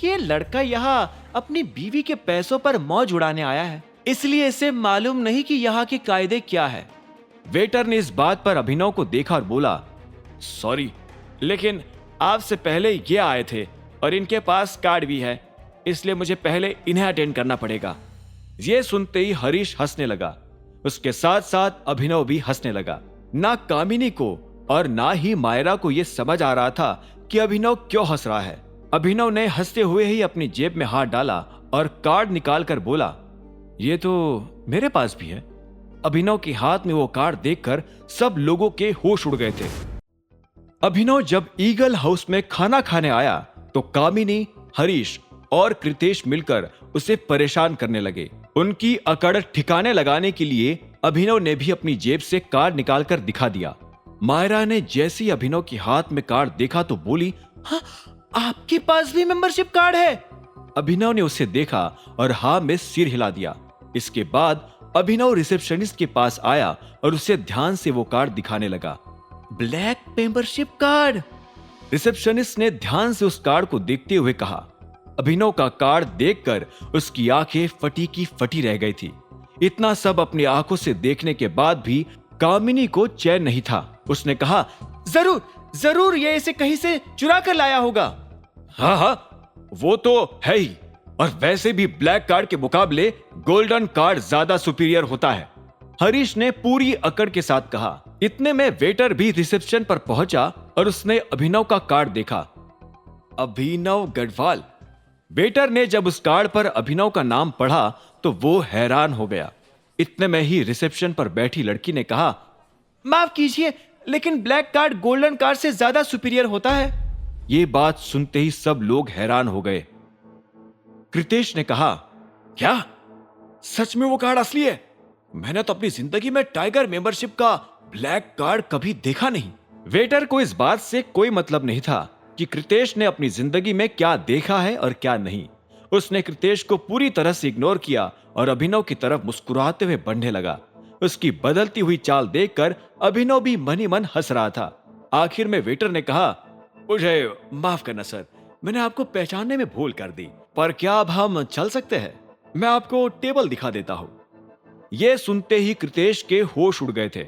ये लड़का यहाँ अपनी बीवी के पैसों पर मौज उड़ाने आया है, इसलिए इसे मालूम नहीं कि यहाँ के कायदे क्या है। वेटर ने इस बात पर अभिनव को देखा और बोला, सॉरी, लेकिन आपसे पहले ये आए थे और इनके पास कार्ड भी है, इसलिए मुझे पहले इन्हें अटेंड करना पड़ेगा। ये सुनते ही हरीश हंसने लगा। उसके साथ साथ अभिनव भी हंसने लगा। ना कामिनी को और ना ही मायरा को यह समझ आ रहा था कि अभिनव क्यों हंस रहा है। अभिनव ने हंसते हुए ही अपनी जेब में हाथ डाला और कार्ड निकालकर बोला, ये तो मेरे पास भी है। अभिनव के हाथ में वो कार्ड देखकर सब लोगों के होश उड़ गए थे। अभिनव जब ईगल हाउस में खाना खाने आया तो कामिनी, हरीश और कृतेश मिलकर उसे परेशान करने लगे। उनकी अकड़ ठिकाने लगाने के लिए अभिनव ने भी अपनी जेब से कार्ड निकालकर दिखा दिया। मायरा ने जैसे ही अभिनव के हाथ में कार्ड देखा तो बोली, हाँ, आपके पास भी मेंबरशिप कार्ड है? अभिनव ने उसे देखा और हाँ में सिर हिला दिया। इसके बाद अभिनव रिसेप्शनिस्ट के पास आया और उसे ध्यान से वो कार्ड दिखाने लगा। Black membership card. रिसेप्शनिस्ट ने ध्यान से उस कार्ड को देखते हुए कहा। अभिनव का कार्ड देखकर उसकी आंखें फटी की फटी रह गई थी। इतना सब अपनी आंखों से देखने के बाद भी कामिनी को चैन नहीं था। उसने कहा, जरूर जरूर ये इसे कहीं से चुरा कर लाया होगा। हाँ, वो तो है ही, और वैसे भी ब्लैक कार्ड के मुकाबले गोल्डन कार्ड ज्यादा सुपीरियर होता है, हरीश ने पूरी अकड़ के साथ कहा। इतने में वेटर भी रिसेप्शन पर पहुंचा और उसने अभिनव का कार्ड देखा। अभिनव गढ़वाल। वेटर ने जब उस कार्ड पर अभिनव का नाम पढ़ा तो वो हैरान हो गया। इतने में ही रिसेप्शन पर बैठी लड़की ने कहा, माफ कीजिए, लेकिन ब्लैक कार्ड गोल्डन कार्ड से ज्यादा सुपीरियर होता है। ये बात सुनते ही सब लोग हैरान हो गए। कृतेश ने कहा, क्या सच में वो कार्ड असली है? मैंने तो अपनी जिंदगी में टाइगर मेंबरशिप का ब्लैक कार्ड कभी देखा नहीं। वेटर को इस बात से कोई मतलब नहीं था कि कृतेश ने अपनी जिंदगी में क्या देखा है और क्या नहीं। उसने कृतेश को पूरी तरह से इग्नोर किया और अभिनव की तरफ मुस्कुराते हुए बढ़ने लगा। उसकी बदलती हुई चाल देखकर अभिनव भी मन ही मन हंस रहा था। आखिर में वेटर ने कहा, मुझे माफ करना सर, मैंने आपको पहचानने में भूल कर दी, पर क्या अब हम चल सकते हैं? मैं आपको टेबल दिखा देता हूं। यह सुनते ही कृतेश के होश उड़ गए थे।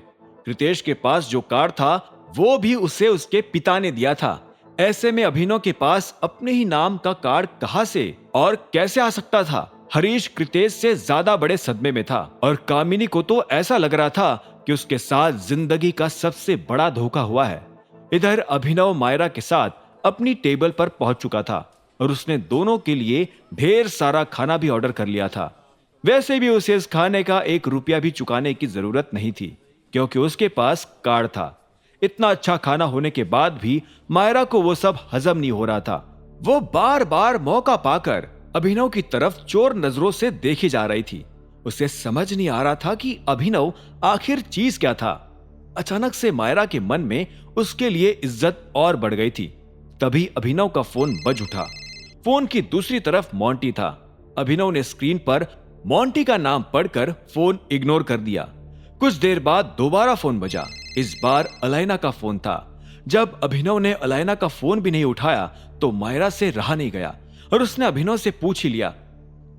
कृतेश के पास जो कार्ड था वो भी उसे उसके पिता ने दिया था। ऐसे में अभिनव के पास अपने ही नाम का कार्ड कहां से और कैसे आ सकता था? हरीश कृतेश से ज्यादा बड़े सदमे में था और कामिनी को तो ऐसा लग रहा था कि उसके साथ जिंदगी का सबसे बड़ा धोखा हुआ है। इधर अभिनव मायरा के साथ अपनी टेबल पर पहुंच चुका था और उसने दोनों के लिए ढेर सारा खाना भी ऑर्डर कर लिया था। वैसे भी उसे इस खाने का 1 रुपया भी चुकाने की जरूरत नहीं थी, क्योंकि उसके पास कार्ड था। इतना अच्छा खाना होने के बाद भी मायरा को वो सब हजम नहीं हो रहा था। वो बार बार मौका पाकर अभिनव की तरफ चोर नजरों से देखी जा रही थी। उसे समझ नहीं आ रहा था कि अभिनव आखिर चीज क्या था। अचानक से मायरा के मन में उसके लिए इज्जत और बढ़ गई थी। तभी अभिनव का फोन बज उठा। फोन की दूसरी तरफ मोंटी था। अभिनव ने स्क्रीन पर मोंटी का नाम पढ़कर फोन इग्नोर कर दिया। कुछ देर बाद दोबारा फोन बजा। इस बार अलाइना का फोन था। जब अभिनव ने अलाइना का फोन भी नहीं उठाया तो मायरा से रहा नहीं गया और उसने अभिनव से पूछ ही लिया,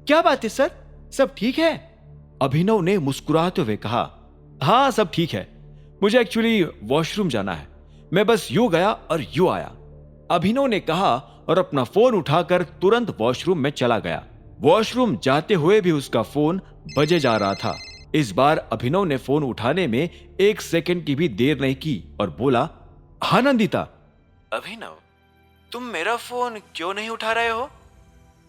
क्या बात है सर, सब ठीक है? अभिनव ने मुस्कुराते हुए कहा, हाँ सब ठीक है, मुझे एक्चुअली वॉशरूम जाना है, मैं बस यूं गया और यूं आया। अभिनव ने कहा और अपना फोन उठाकर तुरंत वॉशरूम में चला गया। वॉशरूम जाते हुए भी उसका फोन बजे जा रहा था। इस बार अभिनव ने फोन उठाने में 1 सेकंड की भी देर नहीं की और बोला, हाँ नंदिता। अभिनव, तुम मेरा फोन क्यों नहीं उठा रहे हो?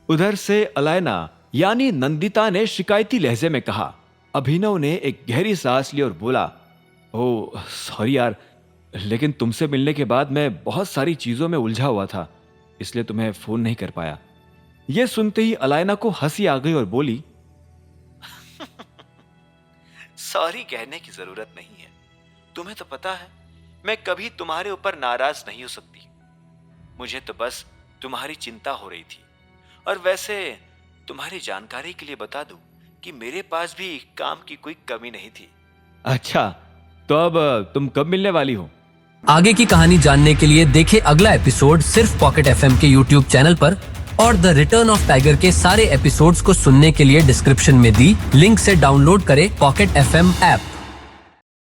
उधर से अलाइना यानी नंदिता ने शिकायती लहजे में कहा। अभिनव ने एक गहरी सांस ली और बोला, ओह सॉरी यार, लेकिन तुमसे मिलने के बाद मैं बहुत सारी चीजों में उलझा हुआ था, इसलिए तुम्हें फोन नहीं कर पाया। यह सुनते ही अलाइना को हंसी आ गई और बोली, सॉरी कहने की जरूरत नहीं है, तुम्हें तो पता है मैं कभी तुम्हारे ऊपर नाराज नहीं हो सकती। मुझे तो बस तुम्हारी चिंता हो रही थी। और वैसे तुम्हारी जानकारी के लिए बता दूं कि मेरे पास भी काम की कोई कमी नहीं थी। अच्छा, तो अब तुम कब मिलने वाली हो? आगे की कहानी जानने के लिए देखें अगला एपिसोड सिर्फ पॉकेट एफएम के यूट्यूब चैनल पर। और द रिटर्न ऑफ टाइगर के सारे एपिसोड्स को सुनने के लिए डिस्क्रिप्शन में दी लिंक से डाउनलोड करें पॉकेट FM ऐप।